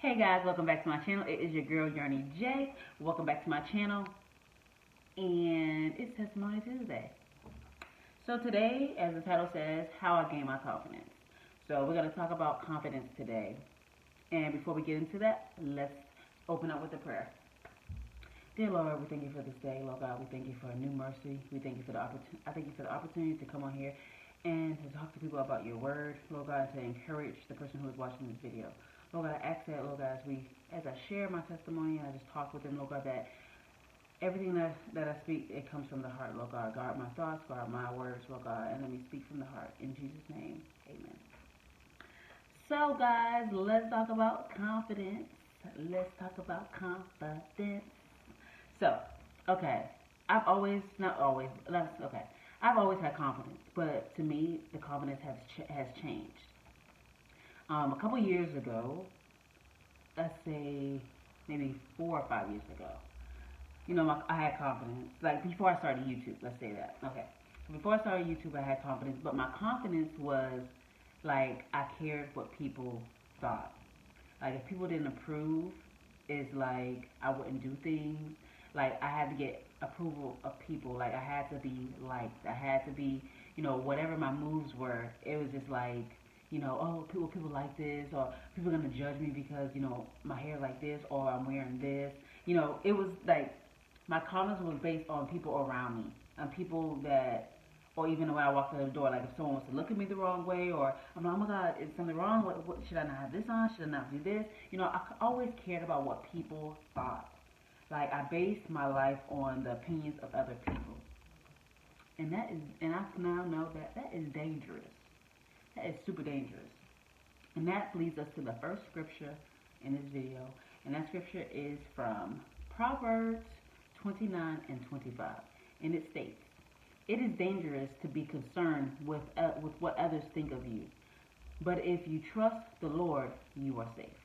Hey guys, welcome back to my channel. It is your girl Yarnij. Welcome back to my channel. And it's Testimony Tuesday. So today, as the title says, how I gain my confidence. So we're going to talk about confidence today. And before we get into that, let's open up with a prayer. Dear Lord, we thank you for this day. Lord God, we thank you for a new mercy. We thank you for the opportunity to come on here and to talk to people about your word. Lord God, to encourage the person who is watching this video. Lord God, I ask that, Lord God, as I share my testimony and I just talk with them, Lord God, that everything that I speak, it comes from the heart, Lord God. Guard my thoughts, guard my words, Lord God, and let me speak from the heart. In Jesus' name, amen. So, guys, let's talk about confidence. Let's talk about confidence. So, okay, I've always had confidence, but to me, the confidence has changed. A couple years ago, let's say maybe 4 or 5 years ago, I had confidence. Like before I started YouTube, let's say that. Okay. Before I started YouTube, I had confidence, but my confidence was like I cared what people thought. Like if people didn't approve, it's like I wouldn't do things. Like I had to get approval of people. Like I had to be liked. I had to be, whatever my moves were. It was just like, oh, people like this, or people are gonna judge me because, my hair like this, or I'm wearing this. It was like my confidence was based on people around me, on people that, or even when I walked out the door, like if someone was to look at me the wrong way, or I'm like, oh my God, is something wrong? What should I not have this on? Should I not do this? I always cared about what people thought. Like I based my life on the opinions of other people, and I now know that is dangerous. That is super dangerous. And that leads us to the first scripture in this video. And that scripture is from Proverbs 29 and 25. And it states, "It is dangerous to be concerned with what others think of you. But if you trust the Lord, you are safe."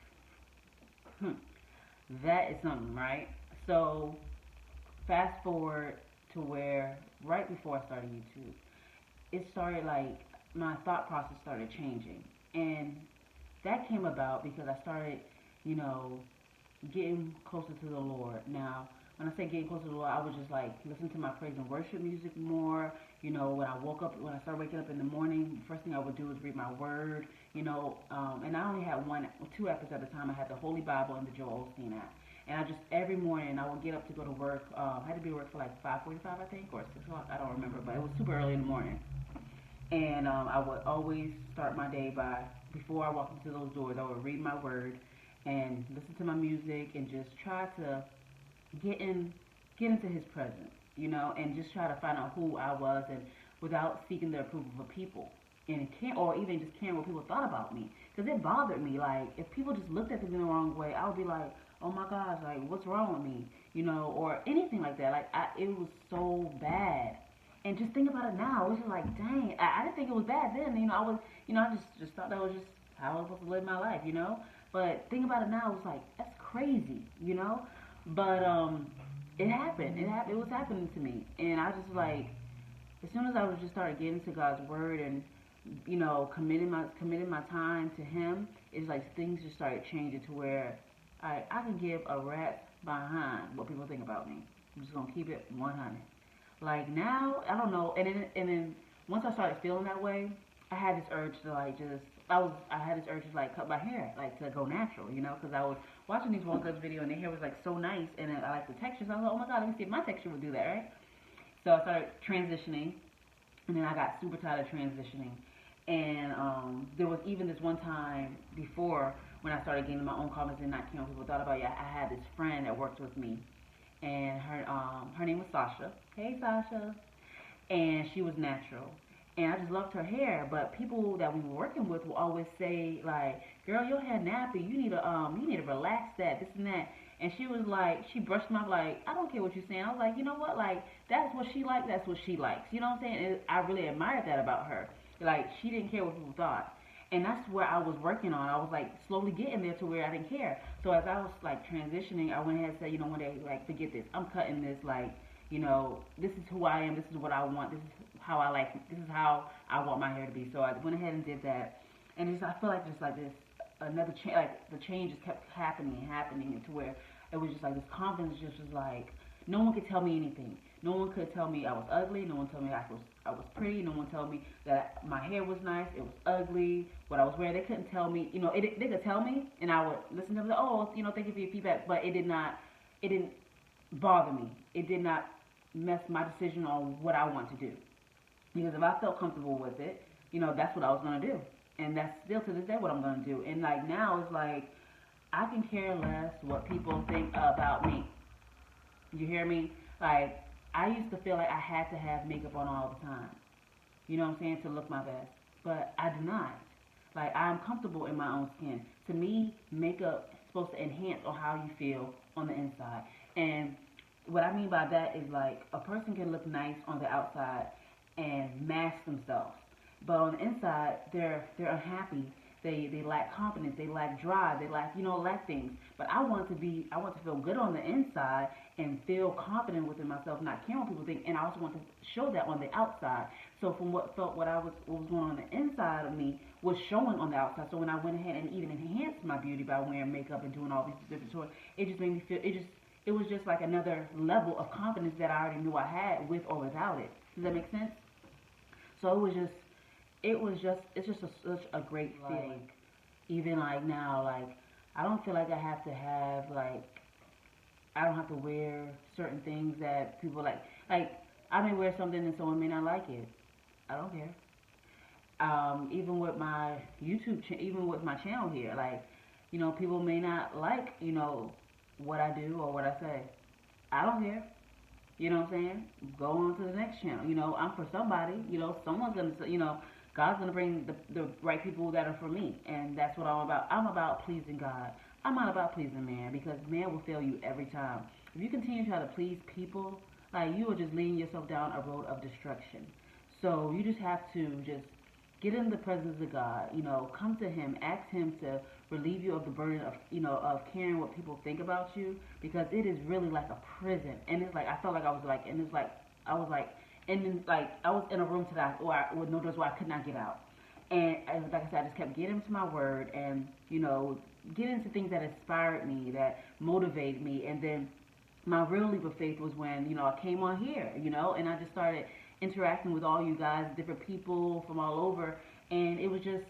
That is something, right? So fast forward to where right before I started YouTube, it started like my thought process started changing, and that came about because I started, getting closer to the Lord. Now, when I say getting closer to the Lord, I would just like listen to my praise and worship music more. When I started waking up in the morning, the first thing I would do is read my word. And I only had 2 apps at the time. I had the Holy Bible and the Joel Osteen app. And I just every morning I would get up to go to work. I had to be at work for like 5:45, I think, or 6 o'clock. I don't remember, but it was super early in the morning. And I would always start my day by, before I walked into those doors, I would read my word and listen to my music and just try to get into his presence, and just try to find out who I was, and without seeking the approval of people, or even just caring what people thought about me, because it bothered me. Like if people just looked at me the wrong way, I would be like, oh my gosh, like what's wrong with me, or anything like that. Like it was so bad. And just think about it now. It was just like, dang, I didn't think it was bad then. I just thought that was just how I was supposed to live my life, But think about it now. It was like, that's crazy, But it happened. It was happening to me. And I just like, as soon as I was just started getting to God's word and, committing my time to Him, it's like things just started changing to where I can give a rat's behind what people think about me. I'm just going to keep it 100. Like now, I don't know, and then once I started feeling that way, I had this urge to like I had this urge to like cut my hair, like to go natural, because I was watching these one girl's video and their hair was like so nice, and I like the texture, so I was like, oh my God, let me see if my texture would do that, right? So I started transitioning, and then I got super tired of transitioning, and there was even this one time before when I started gaining my own confidence and not caring what people thought about you. I had this friend that worked with me, and her name was Sasha. Hey Sasha. And she was natural. And I just loved her hair, but people that we were working with would always say like, girl, your hair nappy, you need to relax that, this and that. And she was like, she brushed me off like, I don't care what you're saying. I was like, you know what, like that's what she likes, that's what she likes. You know what I'm saying? And I really admired that about her. Like she didn't care what people thought. And that's where I was working on. I was like slowly getting there to where I didn't care. So as I was like transitioning, I went ahead and said, one day, like, forget this. I'm cutting this, like, this is who I am, this is what I want, this is how I like, this is how I want my hair to be. So I went ahead and did that. And I feel like just like this another change. Like the change just kept happening and happening, to where it was just like this confidence just was like no one could tell me anything. No one could tell me I was ugly. No one told me I was pretty. No one told me that my hair was nice. It was ugly. What I was wearing, they couldn't tell me. They could tell me, and I would listen to them. Like, oh, thank you for your feedback. But it did not. It didn't bother me. It did not mess my decision on what I want to do. Because if I felt comfortable with it, that's what I was gonna do. And that's still to this day what I'm gonna do. And like now it's like I can care less what people think about me. You hear me? Like I used to feel like I had to have makeup on all the time. You know what I'm saying? To look my best. But I do not. Like I'm comfortable in my own skin. To me, makeup is supposed to enhance on how you feel on the inside. And what I mean by that is like a person can look nice on the outside and mask themselves. But on the inside, they're unhappy. They lack confidence. They lack drive. They lack things. But I want to feel good on the inside and feel confident within myself, not caring what people think. And I also want to show that on the outside. So from what was going on the inside of me was showing on the outside. So when I went ahead and even enhanced my beauty by wearing makeup and doing all these different toys, it just made me feel it was just like another level of confidence that I already knew I had with or without it. Does that make sense? So it's just such a great feeling. Like, even like now, like I don't feel like I have to have like I don't have to wear certain things that people like. Like I may wear something and someone may not like it. I don't care. Even with my even with my channel here, like people may not like what I do or what I say. I don't care. You know what I'm saying? Go on to the next channel. I'm for somebody. Someone's gonna God's gonna bring the right people that are for me, and that's what I'm about. I'm about pleasing God. I'm not about pleasing man, because man will fail you every time. If you continue to try to please people, like you are just leading yourself down a road of destruction. So you just have to just get in the presence of God. Come to Him, ask Him to relieve you of the burden of of caring what people think about you, because it is really like a prison. And it's like I felt like I was like, and it's like I was like, and then like I was in a room with no doors where I could not get out. And like I said, I just kept getting into my word and get into things that inspired me, that motivated me. And then my real leap of faith was when I came on here, and I just started interacting with all you guys, different people from all over, and it was just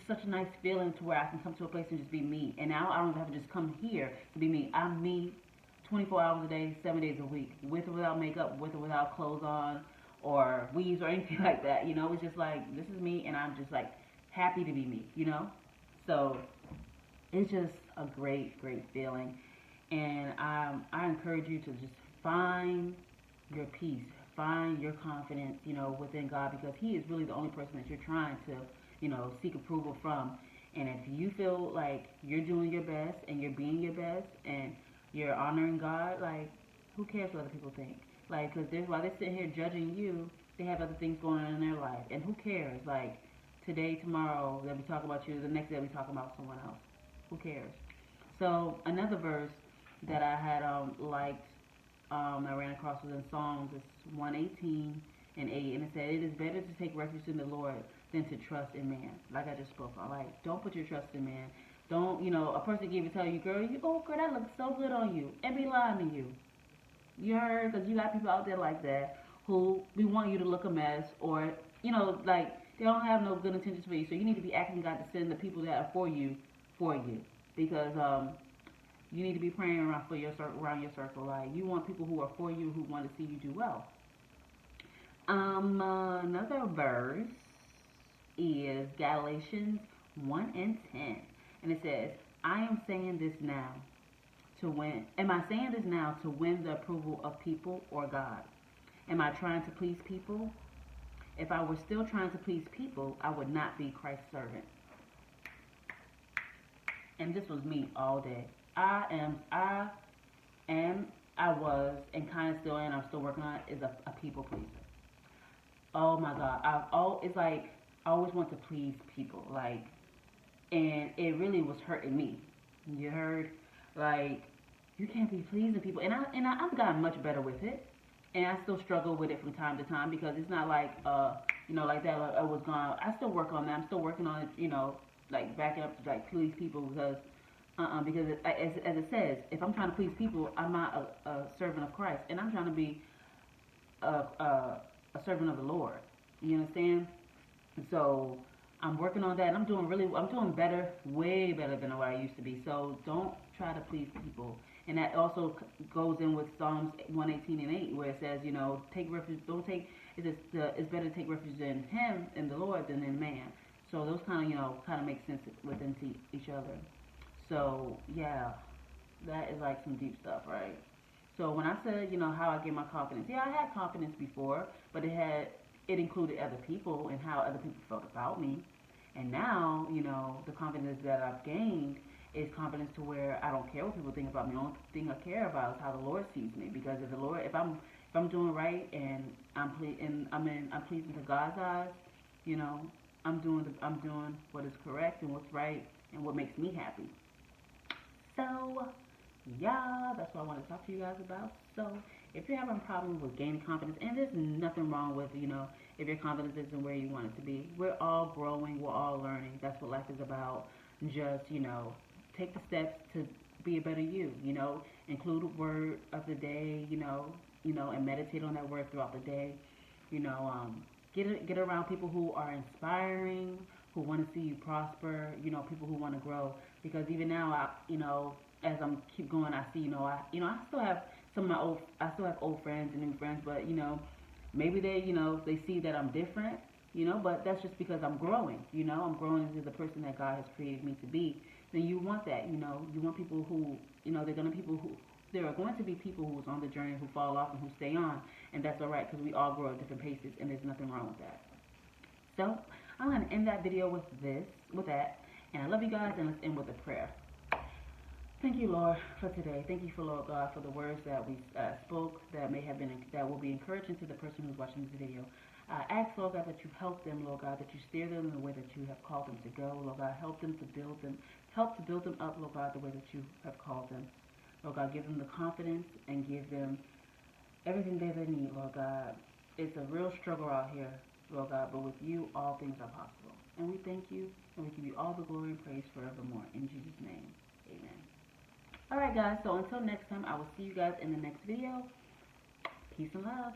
such a nice feeling to where I can come to a place and just be me. And now I don't have to just come here to be me. I'm me 24 hours a day, 7 days a week, with or without makeup, with or without clothes on, or weaves or anything like that. It's just like, this is me, and I'm just like happy to be me, So it's just a great, great feeling. And I encourage you to just find your peace, find your confidence, within God, because He is really the only person that you're trying to, seek approval from. And if you feel like you're doing your best and you're being your best and you're honoring God, like, who cares what other people think? Like, because while they're sitting here judging you, they have other things going on in their life. And who cares? Like, today, tomorrow, they'll be talking about you. The next day, they'll be talking about someone else. Who cares? So, another verse that I had liked, I ran across was in Psalms. It's 118 and 8. And it said, it is better to take refuge in the Lord than to trust in man. Like I just spoke on. Like, don't put your trust in man. Don't, a person can even tell you, girl, girl, that looks so good on you, and be lying to you. You heard? Because you got people out there like that who we want you to look a mess, or, like, they don't have no good intentions for you. So you need to be asking God to send the people that are for you, because you need to be praying around your circle. Like, you want people who are for you, who want to see you do well. Another verse is Galatians 1 and 10. And it says, am I saying this now to win the approval of people or God? Am I trying to please people? If I were still trying to please people, I would not be Christ's servant. And this was me all day. I was, and kind of still am, I'm still working on it, is a people pleaser. Oh my God. It's like, I always want to please people. Like, and it really was hurting me. You heard? Like, you can't be pleasing people. And I've gotten much better with it. And I still struggle with it from time to time, because it's not like, like that, like, I was gone. I still work on that. I'm still working on it, like backing up to like please people because as it says, if I'm trying to please people, I'm not a servant of Christ, and I'm trying to be a servant of the Lord. You understand? So I'm working on that, and I'm doing better, way better than what I used to be. So don't try to please people, and that also goes in with Psalms 118 and 8, where it says, take refuge. Don't take. It's better to take refuge in Him, in the Lord, than in man. So those kind of make sense within each other. So yeah, that is like some deep stuff, right? So when I said, how I get my confidence, yeah, I had confidence before, but it included other people and how other people felt about me. And now, the confidence that I've gained is confidence to where I don't care what people think about me. The only thing I care about is how the Lord sees me. Because if I'm doing right and I'm pleasing to God's eyes, you know, I'm doing what is correct and what's right and what makes me happy. So yeah, that's what I want to talk to you guys about. So if you're having problems with gaining confidence, and there's nothing wrong with, if your confidence isn't where you want it to be, we're all growing, we're all learning. That's what life is about. Just, take the steps to be a better you, include a word of the day, and meditate on that word throughout the day. You know, get around people who are inspiring, who want to see you prosper, people who want to grow. Because even now, as I'm keep going, I see, I still have I still have old friends and new friends, but maybe they see that I'm different, but that's just because I'm growing, I'm growing into the person that God has created me to be. Then you want that, you want people who, there are going to be people who's on the journey who fall off and who stay on, and that's all right because we all grow at different paces, and there's nothing wrong with that. So I'm going to end that video with that, and I love you guys, and let's end with a prayer. Thank you, Lord, for today. Thank you, Lord God, for the words that we spoke that will be encouraging to the person who's watching this video. I ask, Lord God, that you help them, Lord God, that you steer them in the way that you have called them to go. Lord God, help to build them up, Lord God, the way that you have called them. Lord God, give them the confidence and give them everything that they need, Lord God. It's a real struggle out here, Lord God, but with you, all things are possible. And we thank you, and we give you all the glory and praise forevermore. In Jesus' name, amen. Alright guys, so until next time, I will see you guys in the next video. Peace and love.